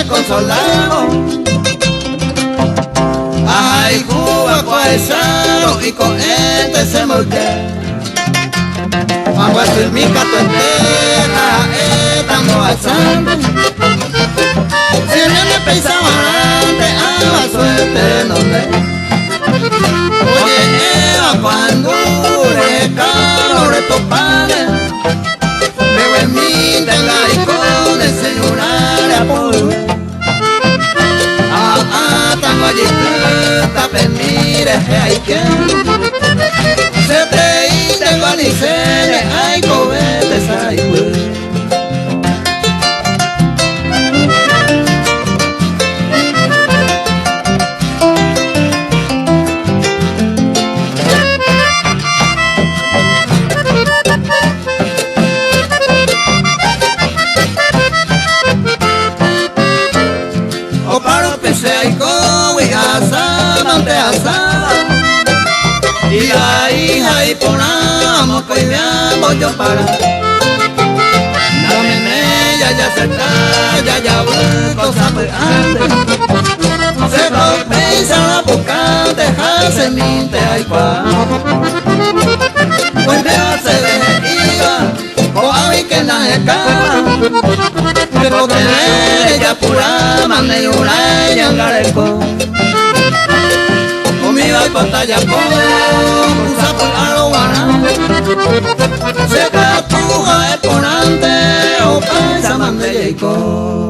consolamos. Ay, Cuba, paisano, y con este se molde. Vamos a hacer mi canto entera, estamos alzando. Si el nene pensaba adelante, a la suerte no le. Oye, Eva, cuando le calor estos padres, veo en mí de laricones, señora, apoyo. Tango allí, tape, mire, hay que se te hice guanicene, hay cohetes, hay pues. Y la hija y ponamos que veamos yo para dame ella ya acertar ya vuelto sabe antes se compensa la boca dejarse minte ay pa pues me hace de iba o hay que la escala pero que ella pura mane una ella engareco conmigo y pantalla con sapo a lo guana se catuja el ponante o panza mande y con